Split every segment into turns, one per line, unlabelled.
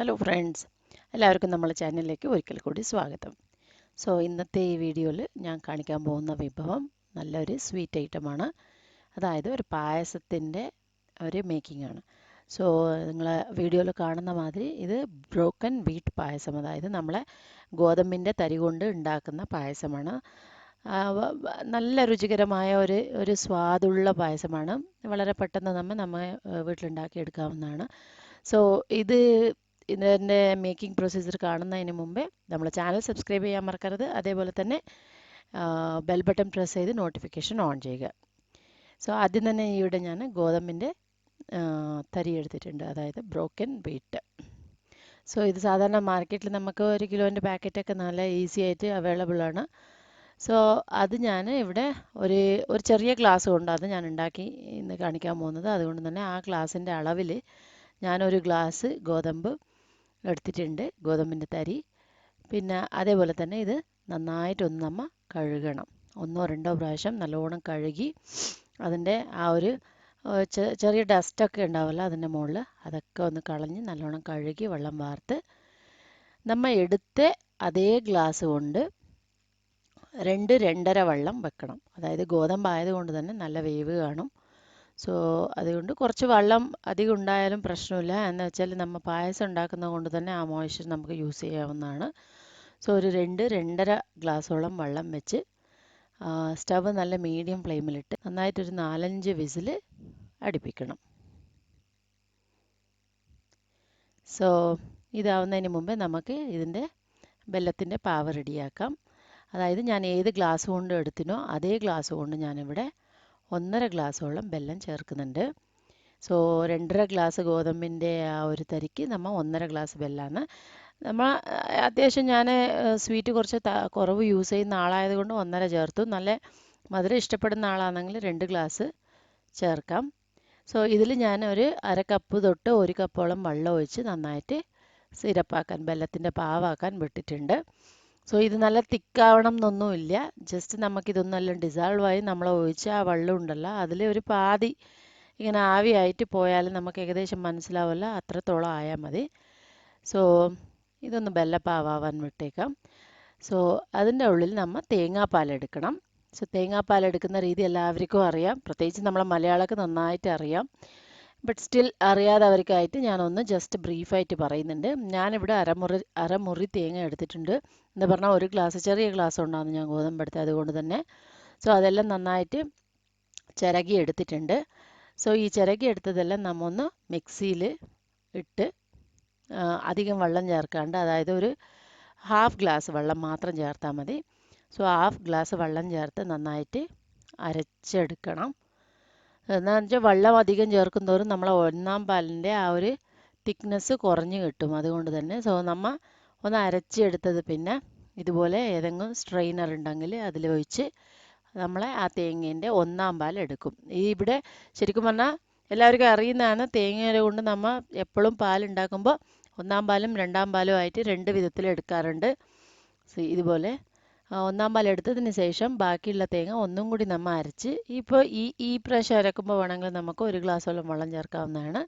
Hello friends, എല്ലാവർക്കും നമ്മുടെ ചാനലിലേക്ക് ഒരിക്കൽ കൂടി സ്വാഗതം. ഇന്നത്തെ ഈ വീഡിയോയിൽ ഞാൻ കാണിക്കാൻ പോകുന്ന വിഭവം നല്ലൊരു സ്വീറ്റ് ഐറ്റമാണ്. അതായത് ഒരു പായസത്തിൻ്റെ ഒരു മേക്കിംഗ് ആണ്. നിങ്ങൾ വീഡിയോയിൽ കാണുന്ന മാതിരി ഇത് ബ്രോക്കൻ വീറ്റ് പായസം, അതായത് നമ്മളെ ഗോതമ്പിൻ്റെ തരി കൊണ്ട് ഉണ്ടാക്കുന്ന പായസമാണ്. നല്ല രുചികരമായ ഒരു സ്വാദുള്ള പായസമാണ്. വളരെ പെട്ടെന്ന് നമ്മൾ വീട്ടിലുണ്ടാക്കി എടുക്കാവുന്നതാണ്. ഇതിൻ്റെ മേക്കിംഗ് പ്രൊസീജിയർ കാണുന്നതിന് മുമ്പേ നമ്മൾ ചാനൽ സബ്സ്ക്രൈബ് ചെയ്യാൻ മറക്കരുത്. അതേപോലെ തന്നെ ബെൽ ബട്ടൺ പ്രസ് ചെയ്ത് നോട്ടിഫിക്കേഷൻ ഓൺ ചെയ്യുക. ആദ്യം തന്നെ ഇവിടെ ഞാൻ ഗോതമ്പിൻ്റെ തരി എടുത്തിട്ടുണ്ട്, അതായത് ബ്രോക്കൻ വീറ്റ്. ഇത് സാധാരണ മാർക്കറ്റിൽ നമുക്ക് 1 കിലോൻ്റെ പാക്കറ്റൊക്കെ നല്ല ഈസി ആയിട്ട് അവൈലബിൾ ആണ്. അത് ഞാൻ ഇവിടെ ഒരു ചെറിയ ഗ്ലാസ് കൊണ്ട് അത് ഞാൻ ഉണ്ടാക്കി ഇന്ന് കാണിക്കാൻ പോകുന്നത്. അതുകൊണ്ട് തന്നെ ആ ഗ്ലാസിൻ്റെ അളവിൽ ഞാനൊരു ഗ്ലാസ് ഗോതമ്പ് എടുത്തിട്ടുണ്ട്, ഗോതമ്പിൻ്റെ തരി. പിന്നെ അതേപോലെ തന്നെ ഇത് നന്നായിട്ടൊന്ന് നമ്മൾ കഴുകണം. 1-2 പ്രാവശ്യം നല്ലോണം കഴുകി അതിൻ്റെ ആ ഒരു ചെറിയ ഡസ്റ്റൊക്കെ ഉണ്ടാവില്ല അതിൻ്റെ മുകളിൽ, അതൊക്കെ ഒന്ന് കളഞ്ഞ് നല്ലോണം കഴുകി വെള്ളം വാർത്ത് നമ്മൾ എടുത്ത അതേ ഗ്ലാസ് കൊണ്ട് 2-2.5 വെള്ളം വെക്കണം. അതായത് ഗോതമ്പ് ആയതുകൊണ്ട് തന്നെ നല്ല വേവ് കാണും. അതുകൊണ്ട് കുറച്ച് വെള്ളം അധികം ഉണ്ടായാലും പ്രശ്നമില്ല. എന്ന് വെച്ചാൽ നമ്മൾ പായസം ഉണ്ടാക്കുന്നത് കൊണ്ട് തന്നെ ആ മോയ്സ്ചർ നമുക്ക് യൂസ് ചെയ്യാവുന്നതാണ്. ഒരു 2-2.5 ഗ്ലാസോളം വെള്ളം വെച്ച് സ്റ്റവ് നല്ല മീഡിയം ഫ്ലെയിമിലിട്ട് നന്നായിട്ടൊരു 4-5 വിസിൽ അടുപ്പിക്കണം. ഇതാവുന്നതിന് മുമ്പേ നമുക്ക് ഇതിൻ്റെ വെല്ലത്തിൻ്റെ പാവ് റെഡിയാക്കാം. അതായത് ഞാൻ ഏത് ഗ്ലാസ് കൊണ്ട് എടുത്തിനോ അതേ ഗ്ലാസ് കൊണ്ട് ഞാനിവിടെ 1.5 ഗ്ലാസോളം വെല്ലം ചേർക്കുന്നുണ്ട്. 2.5 ഗ്ലാസ് ഗോതമ്പിൻ്റെ ആ ഒരു തരിക്ക് നമ്മൾ 1.5 ഗ്ലാസ് വെല്ലമാണ്. അത്യാവശ്യം ഞാൻ സ്വീറ്റ് കുറച്ച് കുറവ് യൂസ് ചെയ്യുന്ന ആളായതുകൊണ്ട് 1.5 ചേർത്തു. നല്ല മധുരം ഇഷ്ടപ്പെടുന്ന ആളാണെങ്കിൽ 2 ഗ്ലാസ് ചേർക്കാം. ഇതിൽ ഞാൻ ഒരു 1/2 കപ്പ് തൊട്ട് 1 കപ്പോളം വെള്ളം ഒഴിച്ച് നന്നായിട്ട് സിറപ്പാക്കാൻ, വെല്ലത്തിൻ്റെ പാവാക്കാൻ വിട്ടിട്ടുണ്ട്. ഇത് നല്ല തിക്കാവണം എന്നൊന്നുമില്ല. ജസ്റ്റ് നമുക്കിതൊന്നെല്ലാം ഡിസോൾവ് ആയി നമ്മൾ ഒഴിച്ച ആ വെള്ളം ഉണ്ടല്ലോ അതിൽ ഒരു പാതി ഇങ്ങനെ ആവിയായിട്ട് പോയാലും നമുക്ക് ഏകദേശം മനസ്സിലാവില്ല, അത്രത്തോളം ആയാൽ മതി. ഇതൊന്ന് വെല്ലപ്പാവാൻ വിട്ടേക്കാം. അതിൻ്റെ ഉള്ളിൽ നമ്മൾ തേങ്ങാപ്പാൽ എടുക്കണം. തേങ്ങാപ്പാൽ എടുക്കുന്ന രീതി എല്ലാവർക്കും അറിയാം, പ്രത്യേകിച്ച് നമ്മളെ മലയാളക്ക് നന്നായിട്ട് അറിയാം. ബട്ട് സ്റ്റിൽ അറിയാത്തവർക്കായിട്ട് ഞാനൊന്ന് ജസ്റ്റ് ബ്രീഫായിട്ട് പറയുന്നുണ്ട്. ഞാനിവിടെ അരമുറി തേങ്ങ എടുത്തിട്ടുണ്ട്. എന്ന് പറഞ്ഞാൽ ഒരു ഗ്ലാസ്, ചെറിയ ഗ്ലാസ് കൊണ്ടാണ് ഞാൻ ഗോതമ്പ് എടുത്തത്, അതുകൊണ്ട് തന്നെ അതെല്ലാം നന്നായിട്ട് ചിരകി എടുത്തിട്ടുണ്ട്. ഈ ചിരകി എടുത്തതെല്ലാം നമ്മൾ ഒന്ന് മിക്സിയിൽ ഇട്ട് അധികം വെള്ളം ചേർക്കാണ്ട്, അതായത് ഒരു 1/2 ഗ്ലാസ് വെള്ളം മാത്രം ചേർത്താൽ മതി. 1/2 ഗ്ലാസ് വെള്ളം ചേർത്ത് നന്നായിട്ട് അരച്ചെടുക്കണം. എന്താണെന്ന് വെച്ചാൽ വെള്ളം അധികം ചേർക്കുന്തോറും നമ്മളെ 1-ാം പാലിൻ്റെ ആ ഒരു തിക്നെസ് കുറഞ്ഞു കിട്ടും. അതുകൊണ്ട് തന്നെ നമ്മൾ ഒന്ന് അരച്ചെടുത്തത് പിന്നെ ഇതുപോലെ ഏതെങ്കിലും സ്ട്രെയിനർ ഉണ്ടെങ്കിൽ അതിലൊഴിച്ച് നമ്മളെ ആ തേങ്ങേൻ്റെ 1-ാം പാൽ എടുക്കും. ഇവിടെ ശരിക്കും പറഞ്ഞാൽ എല്ലാവർക്കും അറിയുന്നതാണ്, തേങ്ങ കൊണ്ട് നമ്മൾ എപ്പോഴും പാലുണ്ടാക്കുമ്പോൾ 1-ാം പാലും 2-ാം പാലും ആയിട്ട് 2 വിധത്തിൽ എടുക്കാറുണ്ട്. ഇതുപോലെ 1-ാം പാൽ എടുത്തതിന് ശേഷം ബാക്കിയുള്ള തേങ്ങ ഒന്നും കൂടി നമ്മൾ അരച്ച്, ഇപ്പോൾ ഈ പ്രാവശ്യം അരക്കുമ്പോൾ വേണമെങ്കിൽ നമുക്ക് 1 ഗ്ലാസോളം വെള്ളം ചേർക്കാവുന്നതാണ്.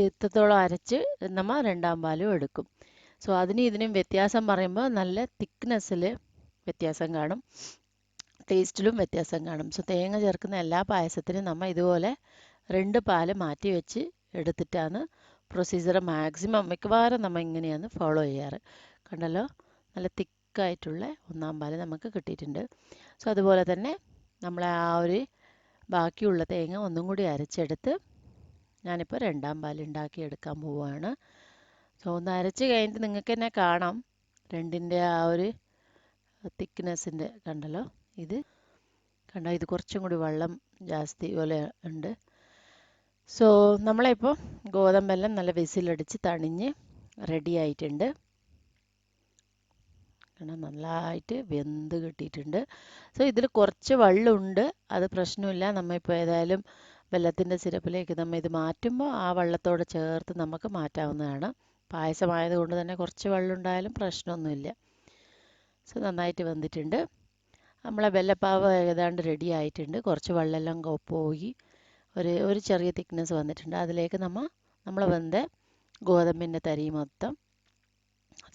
ഇത്രത്തോളം അരച്ച് നമ്മൾ 2-ാം പാലും എടുക്കും. അതിനും ഇതിനും വ്യത്യാസം പറയുമ്പോൾ നല്ല തിക്നെസ്സിൽ വ്യത്യാസം കാണും, ടേസ്റ്റിലും വ്യത്യാസം കാണും. തേങ്ങ ചേർക്കുന്ന എല്ലാ പായസത്തിനും നമ്മൾ ഇതുപോലെ 2 പാല് മാറ്റി വെച്ച് എടുത്തിട്ടാണ് പ്രൊസീജിയർ മാക്സിമം മിക്കവാറും നമ്മൾ ഇങ്ങനെയാണ് ഫോളോ ചെയ്യാറ്. കണ്ടല്ലോ, നല്ല തിക്കായിട്ടുള്ള 1-ാം പാല് നമുക്ക് കിട്ടിയിട്ടുണ്ട്. അതുപോലെ തന്നെ നമ്മളെ ആ ഒരു ബാക്കിയുള്ള തേങ്ങ ഒന്നും കൂടി അരച്ചെടുത്ത് ഞാനിപ്പോൾ 2-ാം പാൽ ഉണ്ടാക്കിയെടുക്കാൻ പോവുകയാണ്. ഒന്ന് അരച്ച് കഴിഞ്ഞിട്ട് നിങ്ങൾക്ക് തന്നെ കാണാം രണ്ടിൻ്റെ ആ ഒരു തിക്നെസ്സിൻ്റെ. കണ്ടല്ലോ, ഇത് കുറച്ചും കൂടി വെള്ളം ജാസ്തി പോലെ ഉണ്ട്. നമ്മളിപ്പോൾ ഗോതമ്പെല്ലാം നല്ല വിസിലടിച്ച് തണിഞ്ഞ് റെഡി ആയിട്ടുണ്ട്. നല്ലതായിട്ട് വെന്ത് കിട്ടിയിട്ടുണ്ട്. ഇതിൽ കുറച്ച് വെള്ളമുണ്ട്, അത് പ്രശ്നമില്ല. നമ്മളിപ്പോൾ ഏതായാലും വെല്ലത്തിൻ്റെ സിറപ്പിലേക്ക് നമ്മൾ ഇത് മാറ്റുമ്പോൾ ആ വെള്ളത്തോട് ചേർത്ത് നമുക്ക് മാറ്റാവുന്നതാണ്. പായസമായതുകൊണ്ട് തന്നെ കുറച്ച് വെള്ളം ഉണ്ടായാലും പ്രശ്നമൊന്നുമില്ല. നന്നായിട്ട് വെന്തിട്ടുണ്ട്. നമ്മളെ വെല്ലപ്പാവ് ഏതാണ്ട് റെഡി ആയിട്ടുണ്ട്. കുറച്ച് വെള്ളമെല്ലാം പോയി ഒരു ചെറിയ തിക്നെസ് വന്നിട്ടുണ്ട്. അതിലേക്ക് നമ്മൾ വെന്ത ഗോതമ്പിൻ്റെ തരി മൊത്തം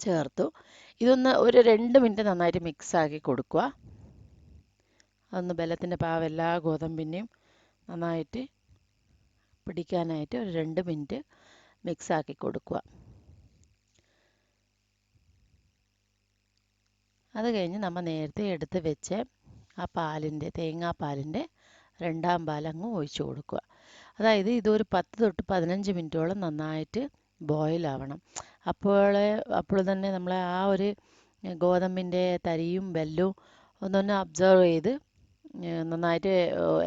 ചേർത്തു. ഇതൊന്ന് ഒരു 2 മിനിറ്റ് നന്നായിട്ട് മിക്സാക്കി കൊടുക്കുക. അതൊന്ന് ബലത്തിൻ്റെ പാകം എല്ലാ ഗോതമ്പിനെയും നന്നായിട്ട് പിടിക്കാനായിട്ട് ഒരു 2 മിനിറ്റ് മിക്സാക്കി കൊടുക്കുക. അത് കഴിഞ്ഞ് നമ്മൾ നേരത്തെ എടുത്ത് വെച്ച് ആ തേങ്ങാപ്പാലിൻ്റെ രണ്ടാം പാലങ്ങ് ഒഴിച്ചു കൊടുക്കുക. അതായത് ഇതൊരു 10 തൊട്ട് 15 മിനിറ്റോളം നന്നായിട്ട് ബോയിൽ ആവണം. അപ്പോൾ തന്നെ നമ്മളെ ആ ഒരു ഗോതമ്പിൻ്റെ തരിയും വെല്ലവും ഒന്നൊന്ന് അബ്സർവ് ചെയ്ത് നന്നായിട്ട്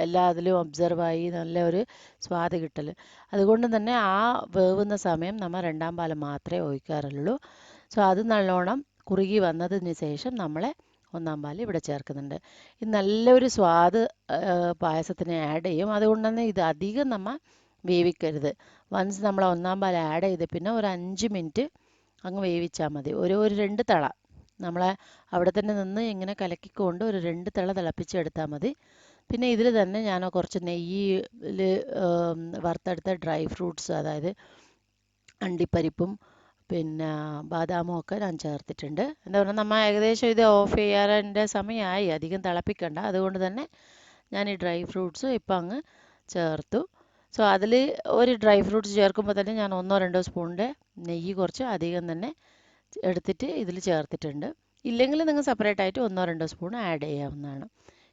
എല്ലാ അതിലും ഒബ്സർവായി നല്ലൊരു സ്വാദ് കിട്ടൽ. അതുകൊണ്ട് തന്നെ ആ വേവുന്ന സമയം നമ്മൾ രണ്ടാം പാലം മാത്രമേ ഒഴിക്കാറുള്ളൂ. സോ അത് നല്ലോണം കുറുകി വന്നതിന് ശേഷം നമ്മൾ ഒന്നാം പാൽ ഇവിടെ ചേർക്കുന്നുണ്ട്. ഇത് നല്ലൊരു സ്വാദ് പായസത്തിന് ആഡ് ചെയ്യും. അതുകൊണ്ട് തന്നെ ഇത് അധികം നമ്മൾ വേവിക്കരുത്. വൺസ് നമ്മൾ ഒന്നാം പാൽ ആഡ് ചെയ്ത് പിന്നെ ഒരു 5 മിനിറ്റ് അങ്ങ് വേവിച്ചാൽ മതി. ഒരു 2 തള നമ്മളെ അവിടെ തന്നെ നിന്ന് ഇങ്ങനെ കലക്കിക്കൊണ്ട് ഒരു 2 തള തിളപ്പിച്ചെടുത്താൽ മതി. പിന്നെ ഇതിൽ തന്നെ ഞാൻ കുറച്ച് നെയ്യിൽ വറുത്തെടുത്ത ഡ്രൈ ഫ്രൂട്ട്സ്, അതായത് അണ്ടിപ്പരിപ്പും പിന്നെ ബാദാമും ഒക്കെ ഞാൻ ചേർത്തിട്ടുണ്ട്. എന്താ പറയുക, നമ്മൾ ഏകദേശം ഇത് ഓഫ് ചെയ്യാറിൻ്റെ സമയമായി, അധികം തിളപ്പിക്കണ്ട. അതുകൊണ്ട് തന്നെ ഞാൻ ഈ ഡ്രൈ ഫ്രൂട്ട്സ് ഇപ്പം അങ്ങ് ചേർത്തു. സോ അതിൽ ഒരു ഡ്രൈ ഫ്രൂട്ട്സ് ചേർക്കുമ്പോൾ തന്നെ ഞാൻ 1-2 സ്പൂണിൻ്റെ നെയ്യ് കുറച്ച് അധികം തന്നെ എടുത്തിട്ട് ഇതിൽ ചേർത്തിട്ടുണ്ട്. ഇല്ലെങ്കിൽ നിങ്ങൾ സെപ്പറേറ്റ് ആയിട്ട് 1-2 സ്പൂൺ ആഡ് ചെയ്യാവുന്നതാണ്.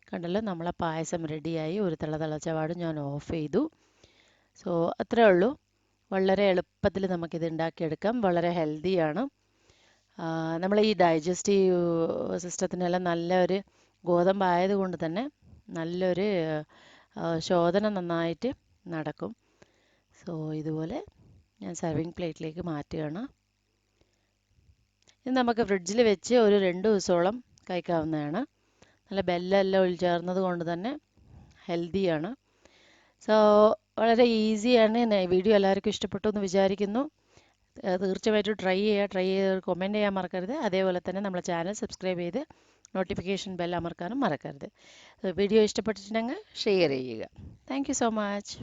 കണ്ടല്ലോ, നമ്മളെ പായസം റെഡിയായി. ഒരു തിളച്ച പാടും ഞാൻ ഓഫ് ചെയ്തു. സോ അത്രേ ഉള്ളൂ. വളരെ എളുപ്പത്തിൽ നമുക്കിത് ഉണ്ടാക്കിയെടുക്കാം. വളരെ ഹെൽത്തിയാണ്. നമ്മൾ ഈ ഡൈജസ്റ്റീവ് സിസ്റ്റത്തിനെല്ലാം നല്ലൊരു ഗോതമ്പായത് കൊണ്ട് തന്നെ നല്ലൊരു ശോധന നന്നായിട്ട് നടക്കും. സോ ഇതുപോലെ ഞാൻ സർവിങ് പ്ലേറ്റിലേക്ക് മാറ്റുകയാണ്. ഇത് നമുക്ക് ഫ്രിഡ്ജിൽ വെച്ച് ഒരു 2 ദിവസത്തോളം കഴിക്കാവുന്നതാണ്. നല്ല ബെല്ലെല്ലാം ചേർന്നത് കൊണ്ട് തന്നെ ഹെൽത്തിയാണ്. സോ വളരെ ഈസിയാണ്. വീഡിയോ എല്ലാവർക്കും ഇഷ്ടപ്പെട്ടു എന്ന് വിചാരിക്കുന്നു. തീർച്ചയായിട്ടും ട്രൈ ചെയ്ത് കമൻറ്റ് ചെയ്യാൻ മറക്കരുത്. അതേപോലെ തന്നെ നമ്മളെ ചാനൽ സബ്സ്ക്രൈബ് ചെയ്ത് നോട്ടിഫിക്കേഷൻ ബെൽ അമർക്കാനും മറക്കരുത്. വീഡിയോ ഇഷ്ടപ്പെട്ടിട്ടുണ്ടെങ്കിൽ ഷെയർ ചെയ്യുക. Thank you so much.